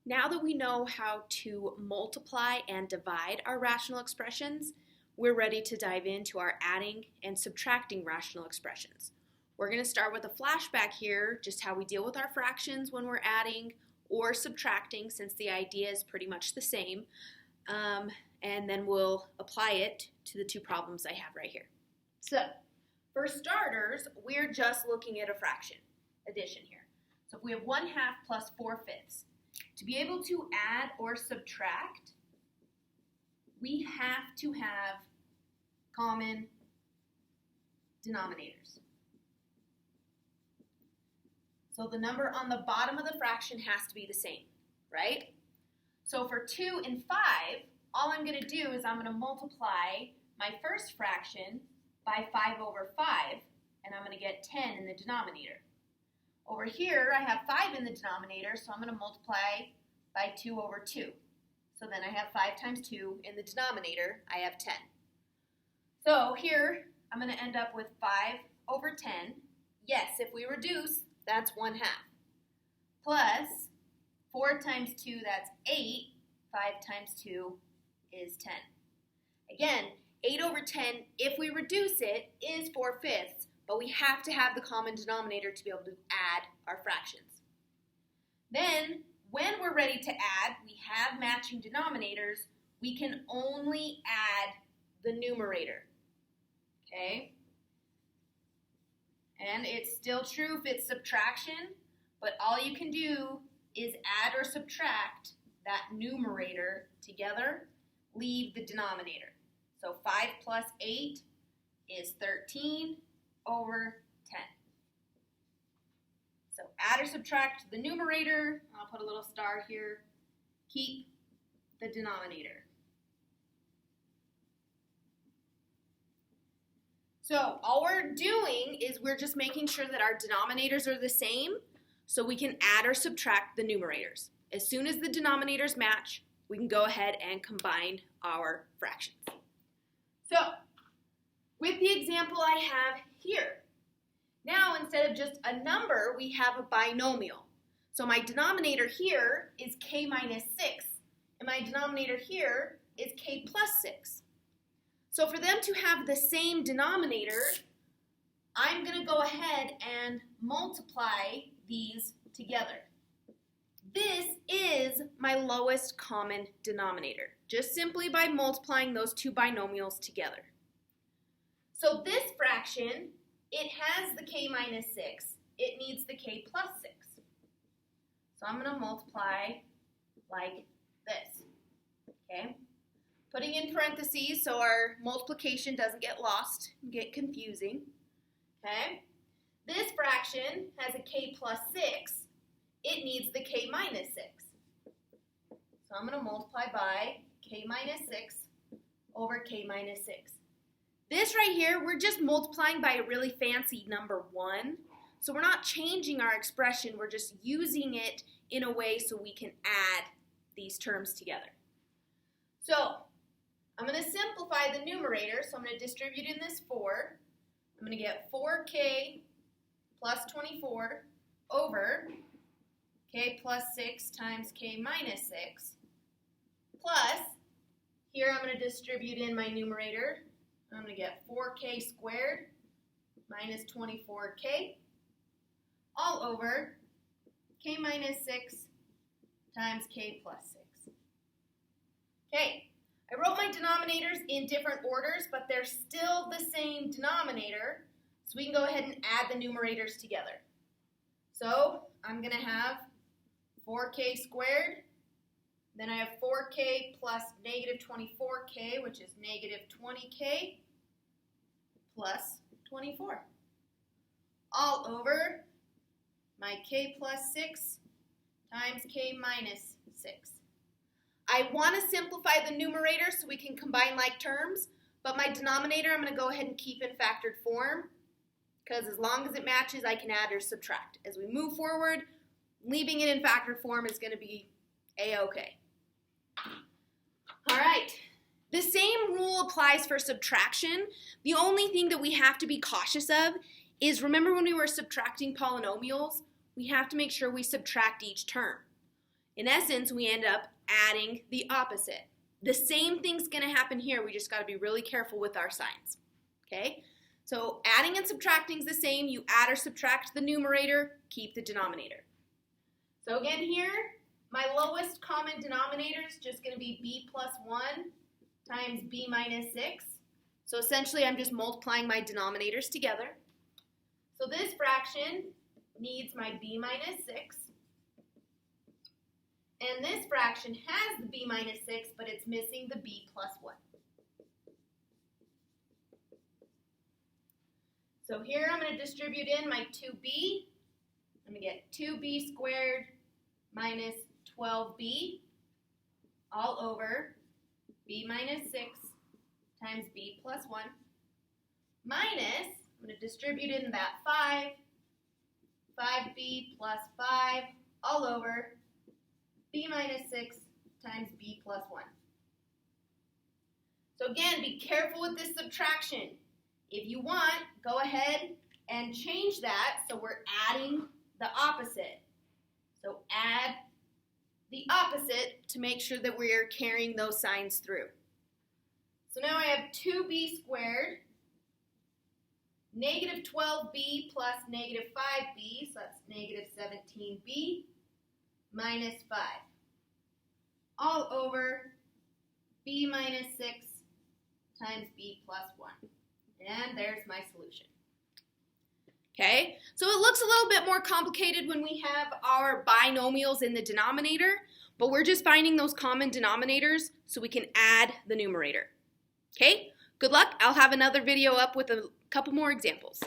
Now that we know how to multiply and divide our rational expressions, we're ready to dive into our adding and subtracting rational expressions. We're going to start with a flashback here, just how we deal with our fractions when we're adding or subtracting, since the idea is pretty much the same, and then we'll apply it to the two problems I have right here. So, for starters, we're just looking at a fraction addition here. So if we have 1/2 plus 4/5, to be able to add or subtract, we have to have common denominators. So the number on the bottom of the fraction has to be the same, right? So for 2 and 5, all I'm going to do is I'm going to multiply my first fraction by 5/5, and I'm going to get 10 in the denominator. Over here, I have 5 in the denominator, so I'm going to multiply by 2/2. So then I have 5 times 2 in the denominator, I have 10. So here, I'm going to end up with 5/10. Yes, if we reduce, that's 1/2. Plus 4 times 2, that's 8. 5 times 2 is 10. Again, 8/10, if we reduce it, is 4/5, but we have to have the common denominator to be able to add our fractions. Then, when we're ready to add, we have matching denominators, we can only add the numerator. Okay? And it's still true if it's subtraction, but all you can do is add or subtract that numerator together, leave the denominator. So 5 plus 8 is 13/10. So add or subtract the numerator, I'll put a little star here, keep the denominator. So all we're doing is we're just making sure that our denominators are the same so we can add or subtract the numerators. As soon as the denominators match, we can go ahead and combine our fractions. So, with the example I have here, now instead of just a number, we have a binomial. So my denominator here is k minus 6, and my denominator here is k plus 6. So for them to have the same denominator, I'm going to go ahead and multiply these together. This is my lowest common denominator, just simply by multiplying those two binomials together. So this fraction, it has the k minus 6. It needs the k plus 6. So I'm going to multiply like this, okay? Putting in parentheses so our multiplication doesn't get lost and get confusing, okay? This fraction has a k plus 6. It needs the k minus 6. So I'm going to multiply by k minus 6 over k minus 6. This right here, we're just multiplying by a really fancy number 1. So we're not changing our expression, we're just using it in a way so we can add these terms together. So I'm going to simplify the numerator, so I'm going to distribute in this 4. I'm going to get 4k plus 24 over k plus 6 times k minus 6, plus, here I'm going to distribute in my numerator. I'm going to get 4k squared minus 24k, all over k minus 6 times k plus 6. Okay, I wrote my denominators in different orders, but they're still the same denominator, so we can go ahead and add the numerators together. So I'm going to have 4k squared, then I have 4k plus negative 24k, which is negative 20k, plus 24, all over my k plus 6 times k minus 6. I want to simplify the numerator so we can combine like terms, but my denominator I'm going to go ahead and keep in factored form, because as long as it matches, I can add or subtract. As we move forward, leaving it in factored form is going to be a-okay. All right, the same rule applies for subtraction. The only thing that we have to be cautious of is, remember when we were subtracting polynomials, we have to make sure we subtract each term. In essence, we end up adding the opposite. The same thing's going to happen here. We just got to be really careful with our signs. Okay? So adding and subtracting is the same. You add or subtract the numerator, keep the denominator. So again here, my lowest common denominator is just going to be b plus 1 times b minus 6. So essentially, I'm just multiplying my denominators together. So this fraction needs my b minus 6. And this fraction has the b minus 6, but it's missing the b plus 1. So here I'm going to distribute in my 2b. I'm going to get 2b squared minus 12b all over b minus 6 times b plus 1 minus, I'm going to distribute in that 5b plus 5 all over b minus 6 times b plus 1. So again, be careful with this subtraction. If you want, go ahead and change that so we're adding the opposite. So add the opposite to make sure that we are carrying those signs through. So now I have 2b squared, negative 12b plus negative 5b, so that's negative 17b, minus 5, all over b minus 6 times b plus 1. And there's my solution. Okay, so it looks a little bit more complicated when we have our binomials in the denominator, but we're just finding those common denominators so we can add the numerator. Okay, good luck. I'll have another video up with a couple more examples.